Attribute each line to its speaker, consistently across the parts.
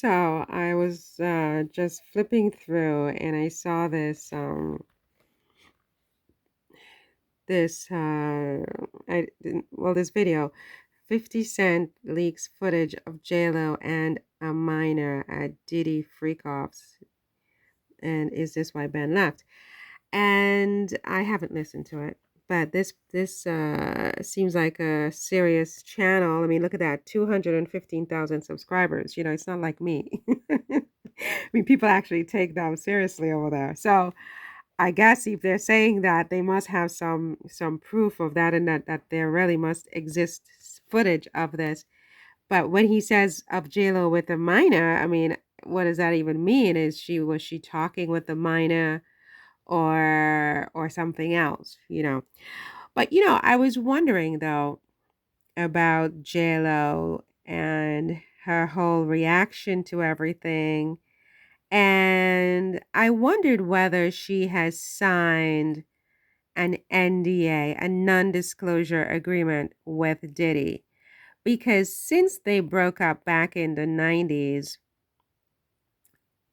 Speaker 1: So I was just flipping through and I saw this video. 50 Cent leaks footage of JLo and a minor at Diddy freak-offs. And is this why Ben left? And I haven't listened to it, but this seems like a serious channel. I mean, look at that, 215,000 subscribers. It's not like me. I mean, people actually take them seriously over there. So I guess if they're saying that, they must have some proof of that, and that there really must exist footage of this. But when he says of JLo with a minor, I mean, what does that even mean? Was she talking with the minor or something else, But I was wondering though about JLo and her whole reaction to everything. And I wondered whether she has signed an NDA, a non-disclosure agreement with Diddy. Because since they broke up back in the 90s,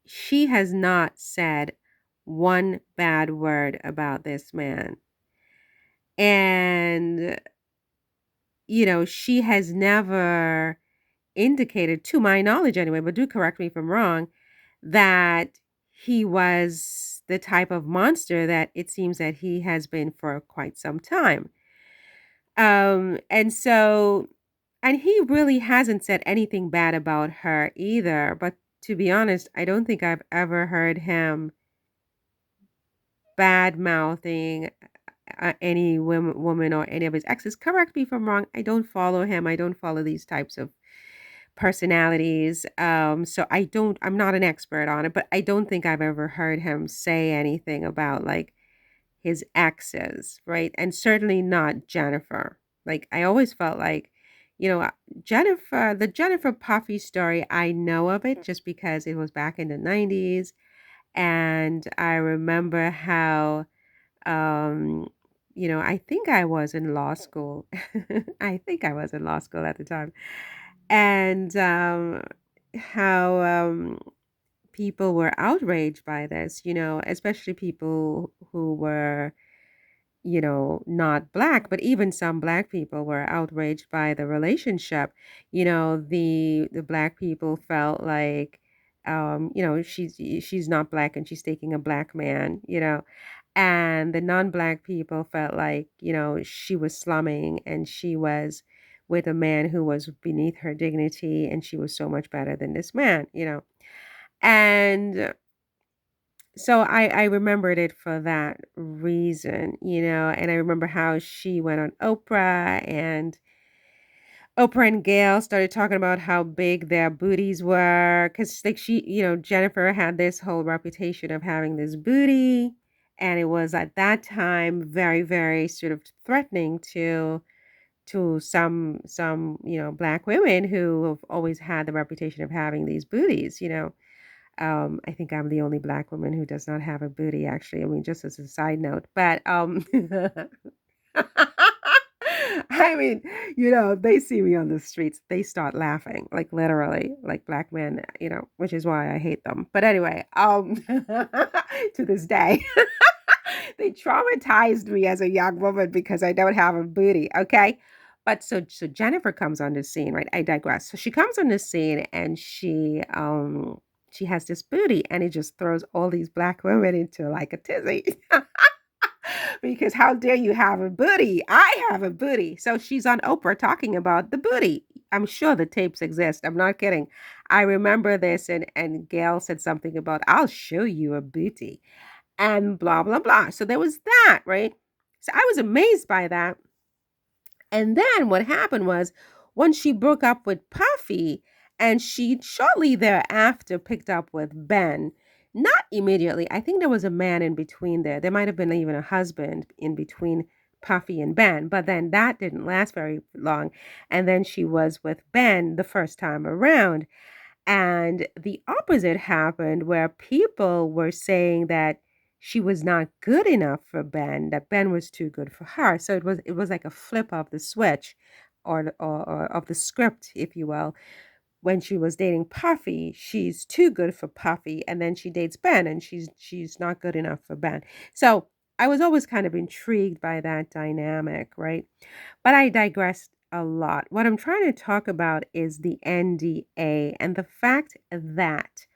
Speaker 1: she has not said one bad word about this man. And, she has never indicated, to my knowledge anyway, but do correct me if I'm wrong, that he was the type of monster that it seems that he has been for quite some time. And so, and he really hasn't said anything bad about her either. But to be honest, I don't think I've ever heard him bad mouthing any woman or any of his exes. Correct me if I'm wrong. I don't follow him. I don't follow these types of personalities. So I'm not an expert on it, but I don't think I've ever heard him say anything about like his exes, right? And certainly not Jennifer. Like I always felt like, the Jennifer Puffy story, I know of it just because it was back in the 90s. And I remember how, um, I think I was in law school. I think I was in law school at the time. And how people were outraged by this, especially people who were, not black, but even some black people were outraged by the relationship. The black people felt like, she's not black and she's taking a black man, and the non-black people felt like, she was slumming and she was with a man who was beneath her dignity and she was so much better than this man. And so I remembered it for that reason, and I remember how she went on Oprah and Gail started talking about how big their booties were. Because like Jennifer had this whole reputation of having this booty, and it was at that time very, very sort of threatening to some black women who have always had the reputation of having these booties. I think I'm the only black woman who does not have a booty, actually. I mean, just as a side note, but I mean, they see me on the streets, they start laughing, like literally, like black men, which is why I hate them. But anyway, to this day, they traumatized me as a young woman because I don't have a booty, okay? But so Jennifer comes on the scene, right? I digress. So she comes on the scene and she has this booty and it just throws all these black women into like a tizzy. Because how dare you have a booty? I have a booty. So she's on Oprah talking about the booty. I'm sure the tapes exist. I'm not kidding. I remember this, and Gail said something about, I'll show you a booty and blah, blah, blah. So there was that, right? So I was amazed by that. And then what happened was when she broke up with Puffy, and she shortly thereafter picked up with Ben, not immediately. I think there was a man in between there. There might have been even a husband in between Puffy and Ben, but then that didn't last very long. And then she was with Ben the first time around. And the opposite happened where people were saying that she was not good enough for Ben, that Ben was too good for her. So it was like a flip of the switch or of the script, if you will. when she was dating Puffy, she's too good for Puffy, and then she dates Ben, and she's not good enough for Ben. So I was always kind of intrigued by that dynamic, right? But I digressed a lot. What I'm trying to talk about is the NDA and the fact that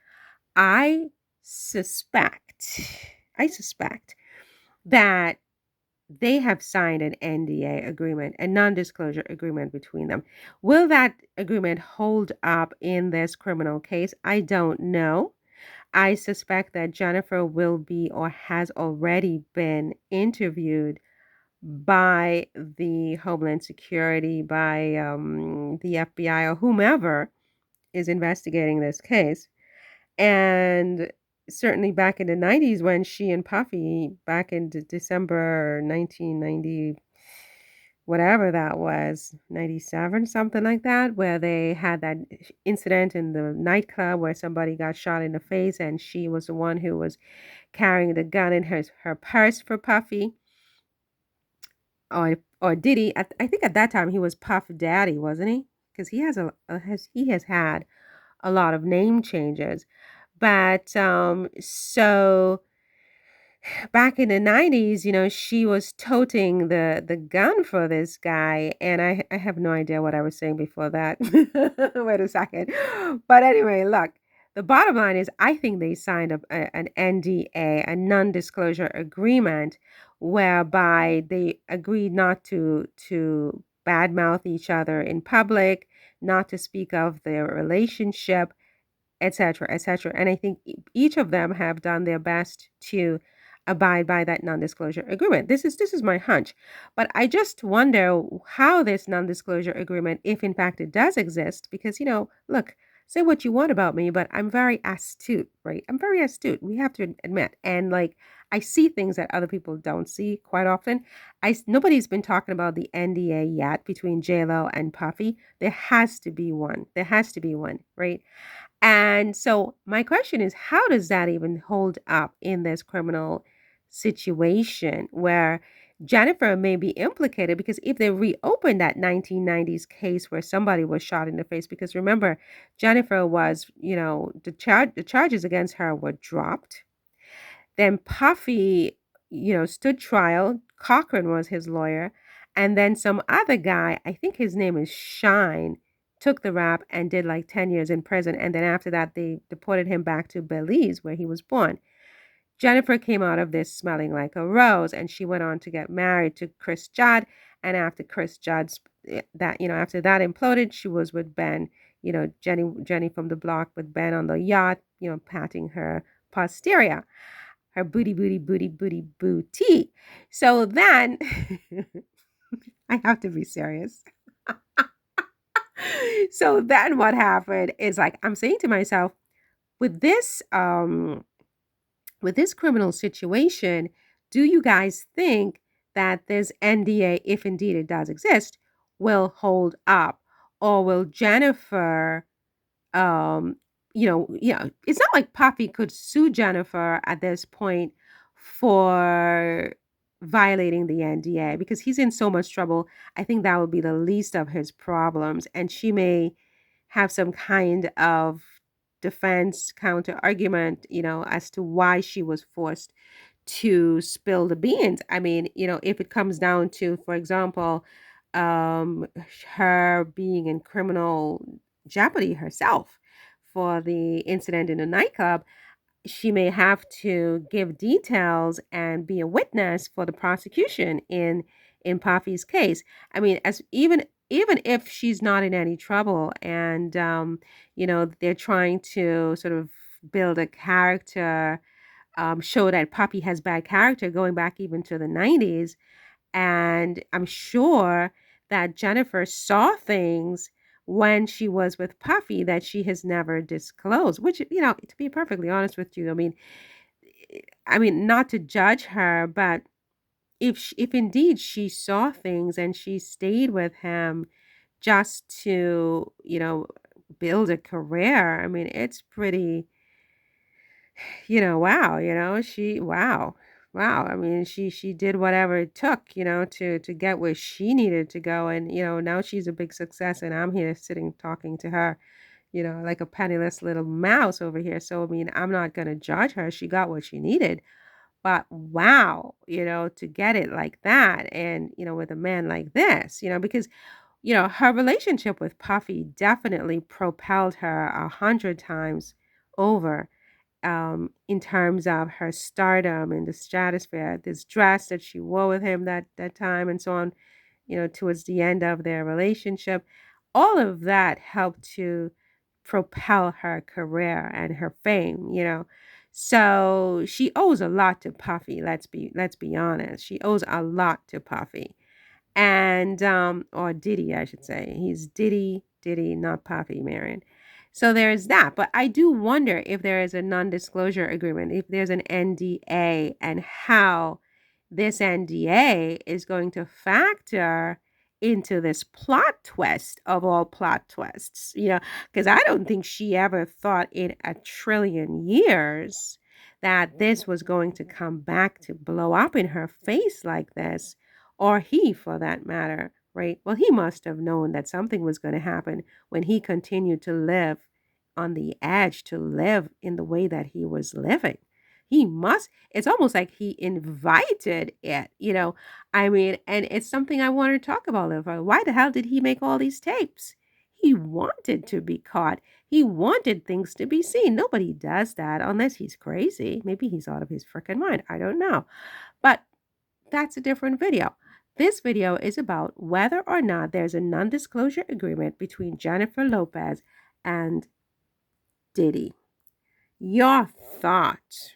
Speaker 1: I suspect, I suspect that they have signed an NDA agreement, a non disclosure agreement between them. Will that agreement hold up in this criminal case? I don't know. I suspect that Jennifer will be or has already been interviewed by the Homeland Security, by the FBI, or whomever is investigating this case. And certainly back in the 90s when she and Puffy, back in December 1990, whatever that was, 97, something like that, where they had that incident in the nightclub where somebody got shot in the face and she was the one who was carrying the gun in her purse for Puffy. Or Diddy, I think at that time he was Puff Daddy, wasn't he? Because he has had a lot of name changes. But so back in the 90s, she was toting the gun for this guy, and I have no idea what I was saying before that. Wait a second. But anyway, look, the bottom line is I think they signed an NDA, a non-disclosure agreement, whereby they agreed not to badmouth each other in public, not to speak of their relationship, etc., etc. And I think each of them have done their best to abide by that non-disclosure agreement. This is my hunch, but I just wonder how this non-disclosure agreement, if in fact it does exist, because look, say what you want about me, but I'm very astute, right? I'm very astute. We have to admit, and like I see things that other people don't see quite often. Nobody's been talking about the NDA yet between JLo and Puffy. There has to be one. There has to be one, right? And so my question is, how does that even hold up in this criminal situation where Jennifer may be implicated? Because if they reopen that 1990s case where somebody was shot in the face, because remember, Jennifer was, the charges against her were dropped. Then Puffy, stood trial. Cochran was his lawyer. And then some other guy, I think his name is Shine, took the rap and did like 10 years in prison. And then after that, they deported him back to Belize, where he was born. Jennifer came out of this smelling like a rose, and she went on to get married to Chris Judd. And after Chris Judd's after that imploded, she was with Ben, Jenny from the block with Ben on the yacht, patting her posterior, her booty, booty, booty, booty, booty. So then, I have to be serious. So then what happened is like, I'm saying to myself, with this, with this criminal situation, do you guys think that this NDA, if indeed it does exist, will hold up? Or will Jennifer, um, it's not like Puffy could sue Jennifer at this point for violating the NDA because he's in so much trouble. I think that would be the least of his problems. And she may have some kind of defense counter argument, as to why she was forced to spill the beans. I mean, if it comes down to, for example, um, her being in criminal jeopardy herself for the incident in a nightclub, she may have to give details and be a witness for the prosecution in Puffy's case. I mean, as even if she's not in any trouble and they're trying to sort of build a character, show that Puffy has bad character going back even to the 90s, and I'm sure that Jennifer saw things when she was with Puffy that she has never disclosed, which, to be perfectly honest with you, I mean, not to judge her, but if indeed she saw things and she stayed with him just to, build a career, I mean, it's pretty, wow, wow. Wow. I mean, she did whatever it took, to get where she needed to go. And, now she's a big success and I'm here sitting talking to her, like a penniless little mouse over here. So, I mean, I'm not going to judge her. She got what she needed. But wow, to get it like that and, with a man like this, because, her relationship with Puffy definitely propelled her 100 times over in terms of her stardom in the stratosphere. This dress that she wore with him that time and so on, towards the end of their relationship, all of that helped to propel her career and her fame. So she owes a lot to Puffy. Let's be honest. She owes a lot to Puffy and or Diddy, I should say. He's Diddy, not Puffy, Marion. So there's that. But I do wonder if there is a non-disclosure agreement, if there's an NDA, and how this NDA is going to factor into this plot twist of all plot twists. Because I don't think she ever thought in a trillion years that this was going to come back to blow up in her face like this, or he for that matter, right? Well, he must have known that something was going to happen when he continued to live on the edge, to live in the way that he was living. It's almost like he invited it. I mean, and it's something I want to talk about. Why the hell did he make all these tapes? He wanted to be caught. He wanted things to be seen. Nobody does that unless he's crazy. Maybe he's out of his freaking mind. I don't know. But that's a different video. This video is about whether or not there's a non-disclosure agreement between Jennifer Lopez and Diddy. Your thoughts?